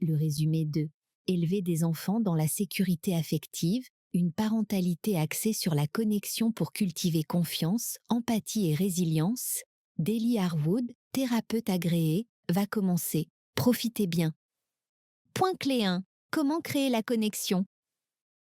Le résumé de Élever des enfants dans la sécurité affective, une parentalité axée sur la connexion pour cultiver confiance, empathie et résilience, Delly Harwood, thérapeute agréée, va commencer. Profitez bien. Point clé 1. Comment créer la connexion?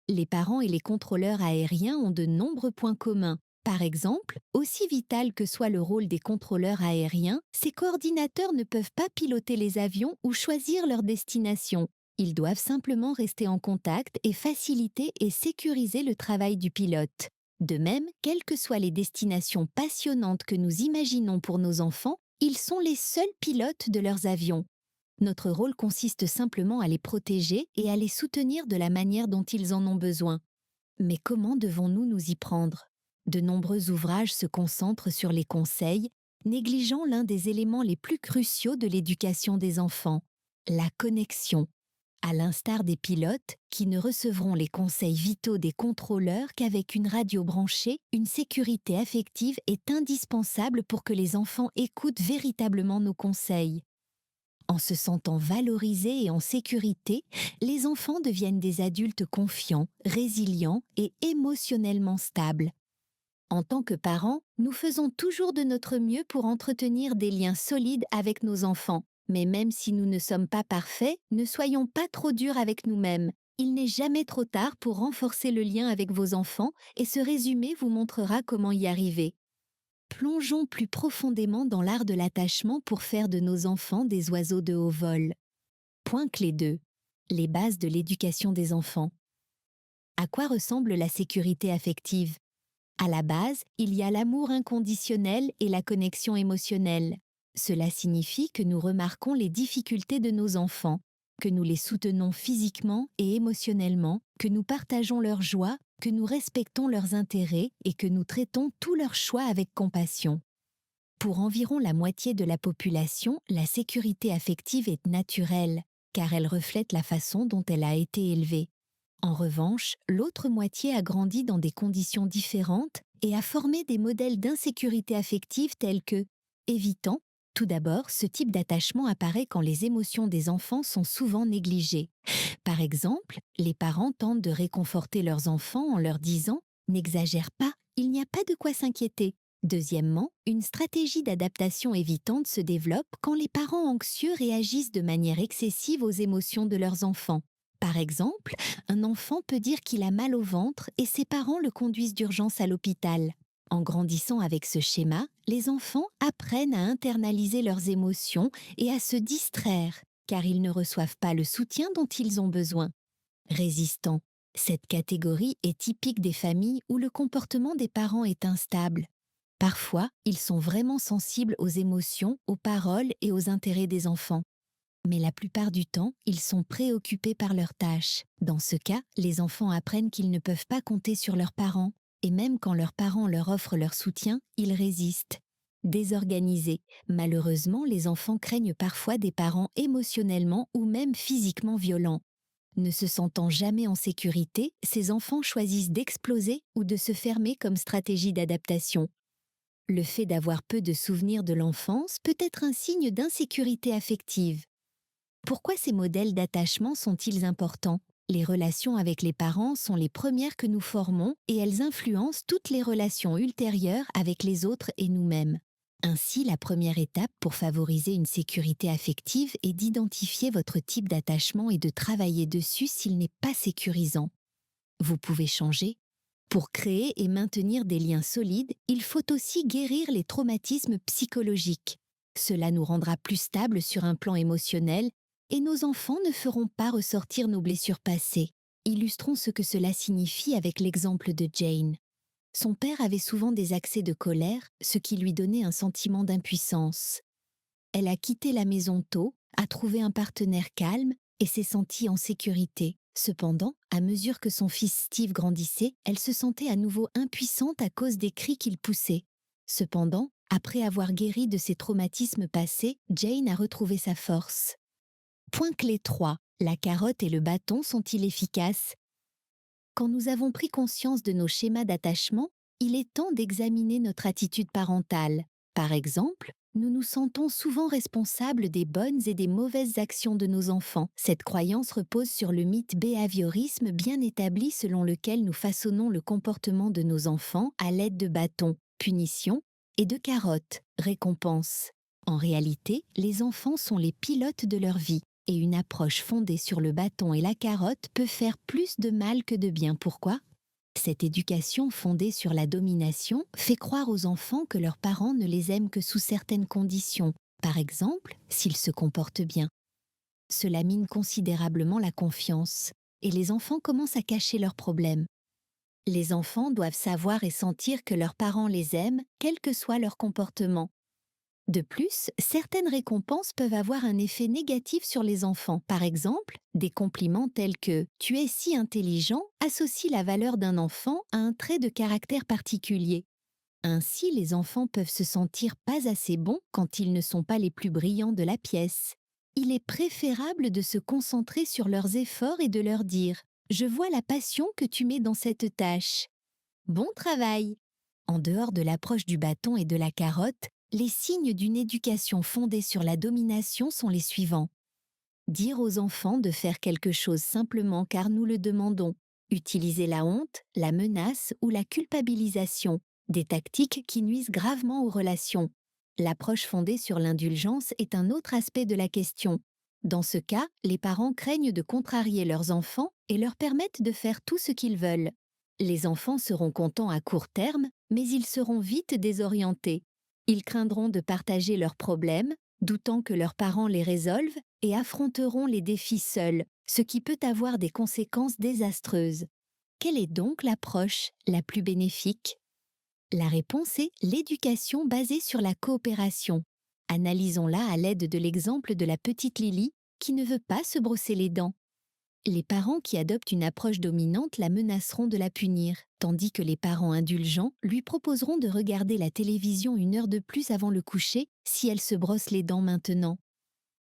Les parents et les contrôleurs aériens ont de nombreux points communs. Par exemple, aussi vital que soit le rôle des contrôleurs aériens, ces coordinateurs ne peuvent pas piloter les avions ou choisir leur destination. Ils doivent simplement rester en contact et faciliter et sécuriser le travail du pilote. De même, quelles que soient les destinations passionnantes que nous imaginons pour nos enfants, ils sont les seuls pilotes de leurs avions. Notre rôle consiste simplement à les protéger et à les soutenir de la manière dont ils en ont besoin. Mais comment devons-nous nous y prendre? De nombreux ouvrages se concentrent sur les conseils, négligeant l'un des éléments les plus cruciaux de l'éducation des enfants, la connexion. À l'instar des pilotes, qui ne recevront les conseils vitaux des contrôleurs qu'avec une radio branchée, une sécurité affective est indispensable pour que les enfants écoutent véritablement nos conseils. En se sentant valorisés et en sécurité, les enfants deviennent des adultes confiants, résilients et émotionnellement stables. En tant que parents, nous faisons toujours de notre mieux pour entretenir des liens solides avec nos enfants. Mais même si nous ne sommes pas parfaits, ne soyons pas trop durs avec nous-mêmes. Il n'est jamais trop tard pour renforcer le lien avec vos enfants et ce résumé vous montrera comment y arriver. Plongeons plus profondément dans l'art de l'attachement pour faire de nos enfants des oiseaux de haut vol. Point clé 2. Les bases de l'éducation des enfants. À quoi ressemble la sécurité affective? À la base, il y a l'amour inconditionnel et la connexion émotionnelle. Cela signifie que nous remarquons les difficultés de nos enfants, que nous les soutenons physiquement et émotionnellement, que nous partageons leurs joies, que nous respectons leurs intérêts et que nous traitons tous leurs choix avec compassion. Pour environ la moitié de la population, la sécurité affective est naturelle, car elle reflète la façon dont elle a été élevée. En revanche, l'autre moitié a grandi dans des conditions différentes et a formé des modèles d'insécurité affective tels que évitant. Tout d'abord, ce type d'attachement apparaît quand les émotions des enfants sont souvent négligées. Par exemple, les parents tentent de réconforter leurs enfants en leur disant « N'exagère pas, il n'y a pas de quoi s'inquiéter ». Deuxièmement, une stratégie d'adaptation évitante se développe quand les parents anxieux réagissent de manière excessive aux émotions de leurs enfants. Par exemple, un enfant peut dire qu'il a mal au ventre et ses parents le conduisent d'urgence à l'hôpital. En grandissant avec ce schéma, les enfants apprennent à internaliser leurs émotions et à se distraire, car ils ne reçoivent pas le soutien dont ils ont besoin. Résistant. Cette catégorie est typique des familles où le comportement des parents est instable. Parfois, ils sont vraiment sensibles aux émotions, aux paroles et aux intérêts des enfants. Mais la plupart du temps, ils sont préoccupés par leurs tâches. Dans ce cas, les enfants apprennent qu'ils ne peuvent pas compter sur leurs parents, et même quand leurs parents leur offrent leur soutien, ils résistent. Désorganisés, malheureusement, les enfants craignent parfois des parents émotionnellement ou même physiquement violents. Ne se sentant jamais en sécurité, ces enfants choisissent d'exploser ou de se fermer comme stratégie d'adaptation. Le fait d'avoir peu de souvenirs de l'enfance peut être un signe d'insécurité affective. Pourquoi ces modèles d'attachement sont-ils importants? Les relations avec les parents sont les premières que nous formons et elles influencent toutes les relations ultérieures avec les autres et nous-mêmes. Ainsi, la première étape pour favoriser une sécurité affective est d'identifier votre type d'attachement et de travailler dessus s'il n'est pas sécurisant. Vous pouvez changer. Pour créer et maintenir des liens solides, il faut aussi guérir les traumatismes psychologiques. Cela nous rendra plus stables sur un plan émotionnel et nos enfants ne feront pas ressortir nos blessures passées. Illustrons ce que cela signifie avec l'exemple de Jane. Son père avait souvent des accès de colère, ce qui lui donnait un sentiment d'impuissance. Elle a quitté la maison tôt, a trouvé un partenaire calme et s'est sentie en sécurité. Cependant, à mesure que son fils Steve grandissait, elle se sentait à nouveau impuissante à cause des cris qu'il poussait. Cependant, après avoir guéri de ses traumatismes passés, Jane a retrouvé sa force. Point clé 3. La carotte et le bâton sont-ils efficaces? Quand nous avons pris conscience de nos schémas d'attachement, il est temps d'examiner notre attitude parentale. Par exemple, Nous nous sentons souvent responsables des bonnes et des mauvaises actions de nos enfants. Cette croyance repose sur le mythe behaviorisme bien établi selon lequel nous façonnons le comportement de nos enfants à l'aide de bâtons, punitions, et de carottes, récompenses. En réalité, les enfants sont les pilotes de leur vie, et une approche fondée sur le bâton et la carotte peut faire plus de mal que de bien. Pourquoi ? Cette éducation fondée sur la domination fait croire aux enfants que leurs parents ne les aiment que sous certaines conditions, par exemple s'ils se comportent bien. Cela mine considérablement la confiance, et les enfants commencent à cacher leurs problèmes. Les enfants doivent savoir et sentir que leurs parents les aiment, quel que soit leur comportement. De plus, certaines récompenses peuvent avoir un effet négatif sur les enfants. Par exemple, des compliments tels que « tu es si intelligent » associent la valeur d'un enfant à un trait de caractère particulier. Ainsi, les enfants peuvent se sentir pas assez bons quand ils ne sont pas les plus brillants de la pièce. Il est préférable de se concentrer sur leurs efforts et de leur dire « je vois la passion que tu mets dans cette tâche. Bon travail !» En dehors de l'approche du bâton et de la carotte, les signes d'une éducation fondée sur la domination sont les suivants. Dire aux enfants de faire quelque chose simplement car nous le demandons. Utiliser la honte, la menace ou la culpabilisation, des tactiques qui nuisent gravement aux relations. L'approche fondée sur l'indulgence est un autre aspect de la question. Dans ce cas, les parents craignent de contrarier leurs enfants et leur permettent de faire tout ce qu'ils veulent. Les enfants seront contents à court terme, mais ils seront vite désorientés. Ils craindront de partager leurs problèmes, doutant que leurs parents les résolvent, et affronteront les défis seuls, ce qui peut avoir des conséquences désastreuses. Quelle est donc l'approche la plus bénéfique ? La réponse est l'éducation basée sur la coopération. Analysons-la à l'aide de l'exemple de la petite Lily qui ne veut pas se brosser les dents. Les parents qui adoptent une approche dominante la menaceront de la punir, tandis que les parents indulgents lui proposeront de regarder la télévision 1 heure de plus avant le coucher si elle se brosse les dents maintenant.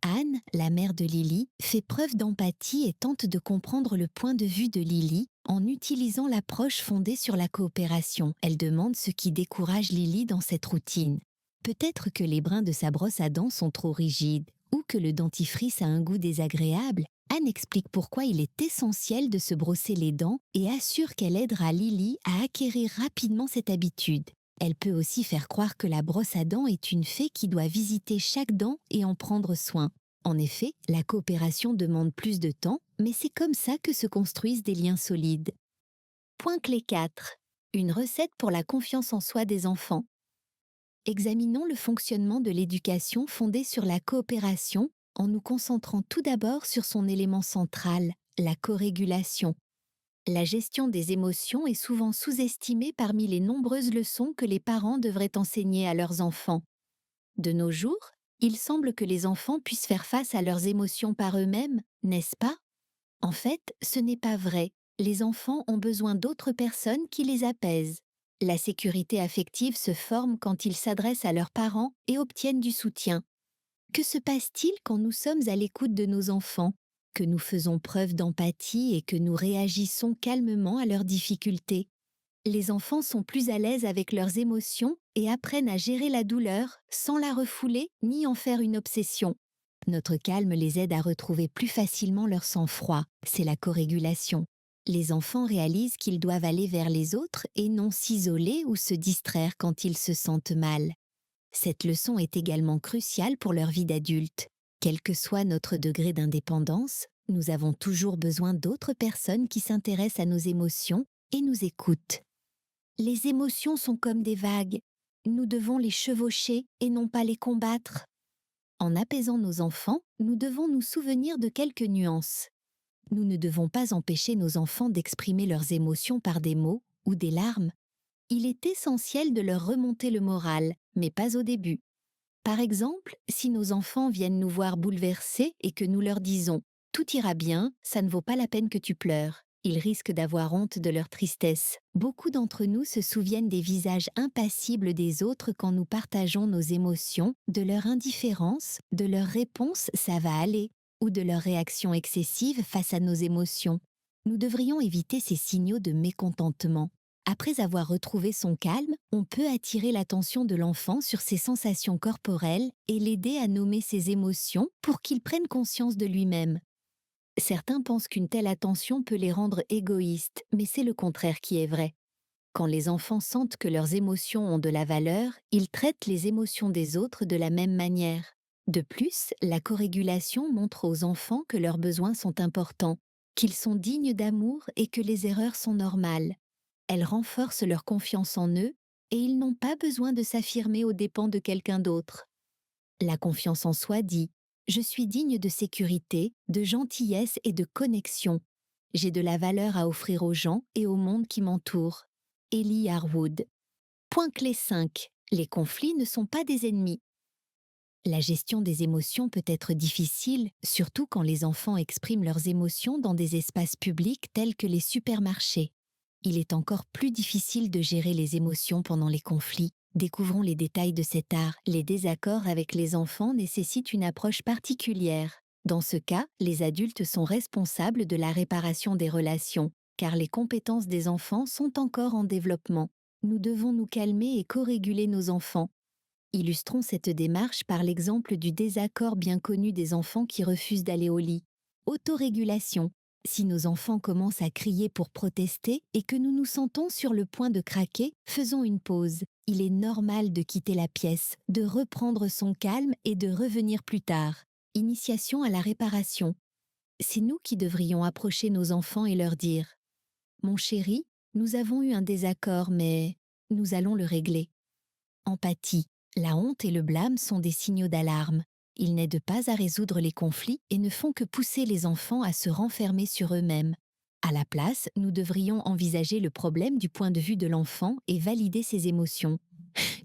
Anne, la mère de Lily, fait preuve d'empathie et tente de comprendre le point de vue de Lily en utilisant l'approche fondée sur la coopération. Elle demande ce qui décourage Lily dans cette routine. Peut-être que les brins de sa brosse à dents sont trop rigides ou que le dentifrice a un goût désagréable. Anne explique pourquoi il est essentiel de se brosser les dents et assure qu'elle aidera Lily à acquérir rapidement cette habitude. Elle peut aussi faire croire que la brosse à dents est une fée qui doit visiter chaque dent et en prendre soin. En effet, la coopération demande plus de temps, mais c'est comme ça que se construisent des liens solides. Point clé 4. Une recette pour la confiance en soi des enfants. Examinons le fonctionnement de l'éducation fondée sur la coopération en nous concentrant tout d'abord sur son élément central, la corégulation. La gestion des émotions est souvent sous-estimée parmi les nombreuses leçons que les parents devraient enseigner à leurs enfants. De nos jours, il semble que les enfants puissent faire face à leurs émotions par eux-mêmes, n'est-ce pas ? En fait, ce n'est pas vrai. Les enfants ont besoin d'autres personnes qui les apaisent. La sécurité affective se forme quand ils s'adressent à leurs parents et obtiennent du soutien. Que se passe-t-il quand nous sommes à l'écoute de nos enfants ? Que nous faisons preuve d'empathie et que nous réagissons calmement à leurs difficultés. Les enfants sont plus à l'aise avec leurs émotions et apprennent à gérer la douleur sans la refouler ni en faire une obsession. Notre calme les aide à retrouver plus facilement leur sang-froid, c'est la corégulation. Les enfants réalisent qu'ils doivent aller vers les autres et non s'isoler ou se distraire quand ils se sentent mal. Cette leçon est également cruciale pour leur vie d'adulte. Quel que soit notre degré d'indépendance, nous avons toujours besoin d'autres personnes qui s'intéressent à nos émotions et nous écoutent. Les émotions sont comme des vagues. Nous devons les chevaucher et non pas les combattre. En apaisant nos enfants, nous devons nous souvenir de quelques nuances. Nous ne devons pas empêcher nos enfants d'exprimer leurs émotions par des mots ou des larmes. Il est essentiel de leur remonter le moral, mais pas au début. Par exemple, si nos enfants viennent nous voir bouleversés et que nous leur disons « tout ira bien, ça ne vaut pas la peine que tu pleures », ils risquent d'avoir honte de leur tristesse. Beaucoup d'entre nous se souviennent des visages impassibles des autres quand nous partageons nos émotions, de leur indifférence, de leur réponse « ça va aller » ou de leur réaction excessive face à nos émotions. Nous devrions éviter ces signaux de mécontentement. Après avoir retrouvé son calme, on peut attirer l'attention de l'enfant sur ses sensations corporelles et l'aider à nommer ses émotions pour qu'il prenne conscience de lui-même. Certains pensent qu'une telle attention peut les rendre égoïstes, mais c'est le contraire qui est vrai. Quand les enfants sentent que leurs émotions ont de la valeur, ils traitent les émotions des autres de la même manière. De plus, la corégulation montre aux enfants que leurs besoins sont importants, qu'ils sont dignes d'amour et que les erreurs sont normales. Elle renforce leur confiance en eux et ils n'ont pas besoin de s'affirmer aux dépens de quelqu'un d'autre. La confiance en soi dit: je suis digne de sécurité, de gentillesse et de connexion. J'ai de la valeur à offrir aux gens et au monde qui m'entoure. Ellie Harwood. Point clé 5. Les conflits ne sont pas des ennemis. La gestion des émotions peut être difficile, surtout quand les enfants expriment leurs émotions dans des espaces publics tels que les supermarchés. Il est encore plus difficile de gérer les émotions pendant les conflits. Découvrons les détails de cet art. Les désaccords avec les enfants nécessitent une approche particulière. Dans ce cas, les adultes sont responsables de la réparation des relations, car les compétences des enfants sont encore en développement. Nous devons nous calmer et co-réguler nos enfants. Illustrons cette démarche par l'exemple du désaccord bien connu des enfants qui refusent d'aller au lit. Autorégulation. Si nos enfants commencent à crier pour protester et que nous nous sentons sur le point de craquer, faisons une pause. Il est normal de quitter la pièce, de reprendre son calme et de revenir plus tard. Initiation à la réparation. C'est nous qui devrions approcher nos enfants et leur dire: mon chéri, nous avons eu un désaccord, mais nous allons le régler. Empathie. La honte et le blâme sont des signaux d'alarme. Ils n'aident pas à résoudre les conflits et ne font que pousser les enfants à se renfermer sur eux-mêmes. À la place, nous devrions envisager le problème du point de vue de l'enfant et valider ses émotions.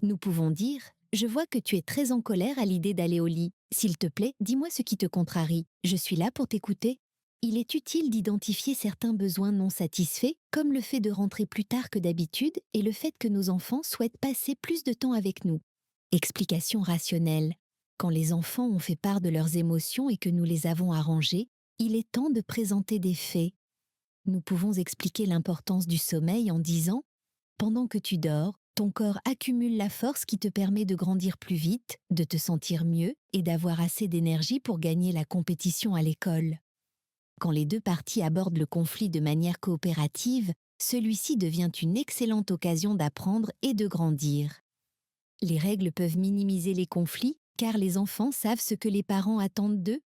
Nous pouvons dire: je vois que tu es très en colère à l'idée d'aller au lit. S'il te plaît, dis-moi ce qui te contrarie. Je suis là pour t'écouter. Il est utile d'identifier certains besoins non satisfaits, comme le fait de rentrer plus tard que d'habitude et le fait que nos enfants souhaitent passer plus de temps avec nous. Explication rationnelle. Quand les enfants ont fait part de leurs émotions et que nous les avons arrangées, il est temps de présenter des faits. Nous pouvons expliquer l'importance du sommeil en disant: pendant que tu dors, ton corps accumule la force qui te permet de grandir plus vite, de te sentir mieux et d'avoir assez d'énergie pour gagner la compétition à l'école. Quand les deux parties abordent le conflit de manière coopérative, celui-ci devient une excellente occasion d'apprendre et de grandir. Les règles peuvent minimiser les conflits car les enfants savent ce que les parents attendent d'eux.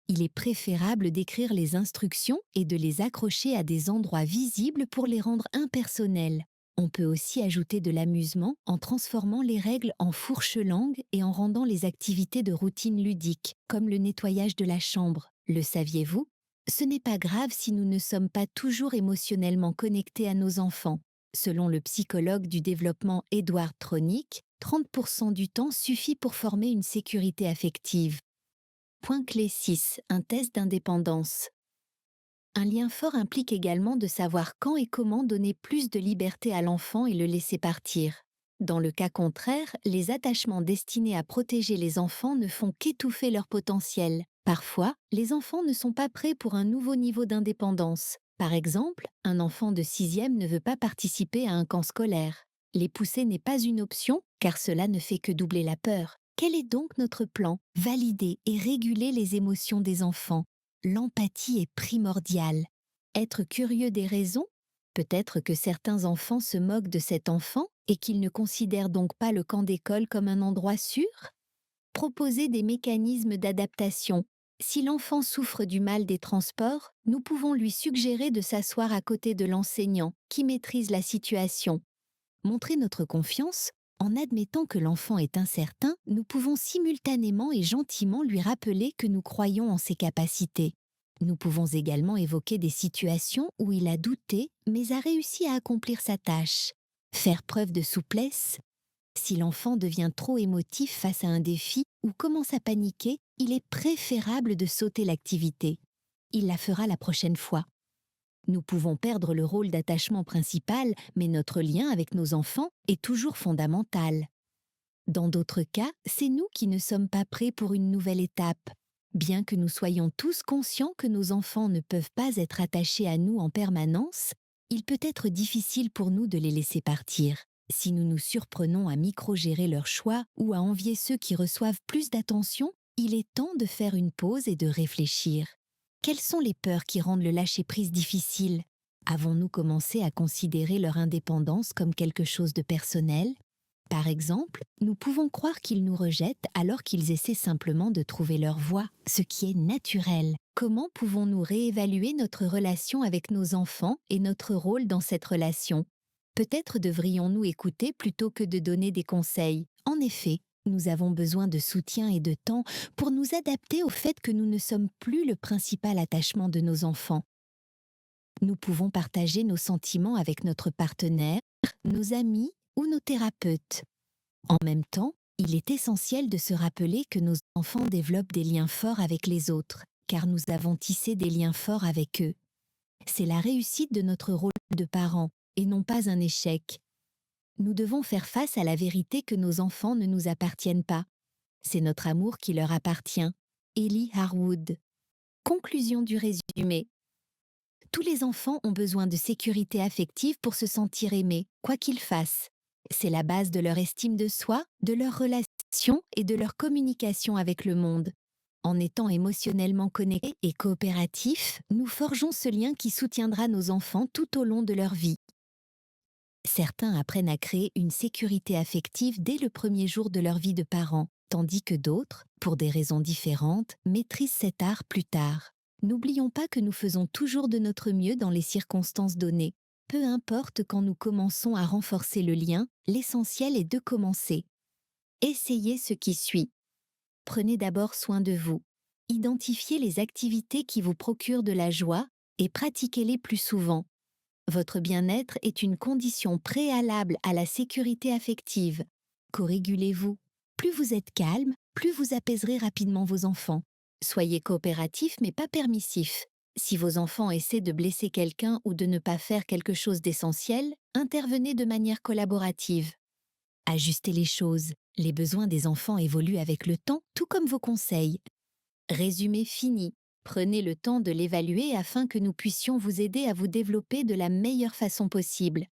Il est préférable d'écrire les instructions et de les accrocher à des endroits visibles pour les rendre impersonnels. On peut aussi ajouter de l'amusement en transformant les règles en fourche-langue et en rendant les activités de routine ludiques, comme le nettoyage de la chambre. Le saviez-vous? Ce n'est pas grave si nous ne sommes pas toujours émotionnellement connectés à nos enfants. Selon le psychologue du développement Edward Tronick, 30% du temps suffit pour former une sécurité affective. Point clé 6. Un test d'indépendance. Un lien fort implique également de savoir quand et comment donner plus de liberté à l'enfant et le laisser partir. Dans le cas contraire, les attachements destinés à protéger les enfants ne font qu'étouffer leur potentiel. Parfois, les enfants ne sont pas prêts pour un nouveau niveau d'indépendance. Par exemple, un enfant de 6e ne veut pas participer à un camp scolaire. Les pousser n'est pas une option, car cela ne fait que doubler la peur. Quel est donc notre plan? Valider et réguler les émotions des enfants. L'empathie est primordiale. Être curieux des raisons? Peut-être que certains enfants se moquent de cet enfant et qu'ils ne considèrent donc pas le camp d'école comme un endroit sûr? Proposer des mécanismes d'adaptation. Si l'enfant souffre du mal des transports, nous pouvons lui suggérer de s'asseoir à côté de l'enseignant qui maîtrise la situation. Montrer notre confiance, en admettant que l'enfant est incertain, nous pouvons simultanément et gentiment lui rappeler que nous croyons en ses capacités. Nous pouvons également évoquer des situations où il a douté mais a réussi à accomplir sa tâche. Faire preuve de souplesse. Si l'enfant devient trop émotif face à un défi ou commence à paniquer, il est préférable de sauter l'activité. Il la fera la prochaine fois. Nous pouvons perdre le rôle d'attachement principal, mais notre lien avec nos enfants est toujours fondamental. Dans d'autres cas, c'est nous qui ne sommes pas prêts pour une nouvelle étape. Bien que nous soyons tous conscients que nos enfants ne peuvent pas être attachés à nous en permanence, il peut être difficile pour nous de les laisser partir. Si nous nous surprenons à micro-gérer leurs choix ou à envier ceux qui reçoivent plus d'attention, il est temps de faire une pause et de réfléchir. Quelles sont les peurs qui rendent le lâcher-prise difficile? Avons-nous commencé à considérer leur indépendance comme quelque chose de personnel? Par exemple, nous pouvons croire qu'ils nous rejettent alors qu'ils essaient simplement de trouver leur voie, ce qui est naturel. Comment pouvons-nous réévaluer notre relation avec nos enfants et notre rôle dans cette relation? Peut-être devrions-nous écouter plutôt que de donner des conseils. En effet, nous avons besoin de soutien et de temps pour nous adapter au fait que nous ne sommes plus le principal attachement de nos enfants. Nous pouvons partager nos sentiments avec notre partenaire, nos amis ou nos thérapeutes. En même temps, il est essentiel de se rappeler que nos enfants développent des liens forts avec les autres, car nous avons tissé des liens forts avec eux. C'est la réussite de notre rôle de parents, et non pas un échec. Nous devons faire face à la vérité que nos enfants ne nous appartiennent pas. C'est notre amour qui leur appartient. Ellie Harwood. Conclusion du résumé. Tous les enfants ont besoin de sécurité affective pour se sentir aimés, quoi qu'ils fassent. C'est la base de leur estime de soi, de leur relation et de leur communication avec le monde. En étant émotionnellement connectés et coopératifs, nous forgeons ce lien qui soutiendra nos enfants tout au long de leur vie. Certains apprennent à créer une sécurité affective dès le premier jour de leur vie de parents, tandis que d'autres, pour des raisons différentes, maîtrisent cet art plus tard. N'oublions pas que nous faisons toujours de notre mieux dans les circonstances données. Peu importe quand nous commençons à renforcer le lien, l'essentiel est de commencer. Essayez ce qui suit. Prenez d'abord soin de vous. Identifiez les activités qui vous procurent de la joie et pratiquez-les plus souvent. Votre bien-être est une condition préalable à la sécurité affective. Co-régulez-vous. Plus vous êtes calme, plus vous apaiserez rapidement vos enfants. Soyez coopératif mais pas permissif. Si vos enfants essaient de blesser quelqu'un ou de ne pas faire quelque chose d'essentiel, intervenez de manière collaborative. Ajustez les choses. Les besoins des enfants évoluent avec le temps, tout comme vos conseils. Résumé fini. Prenez le temps de l'évaluer afin que nous puissions vous aider à vous développer de la meilleure façon possible.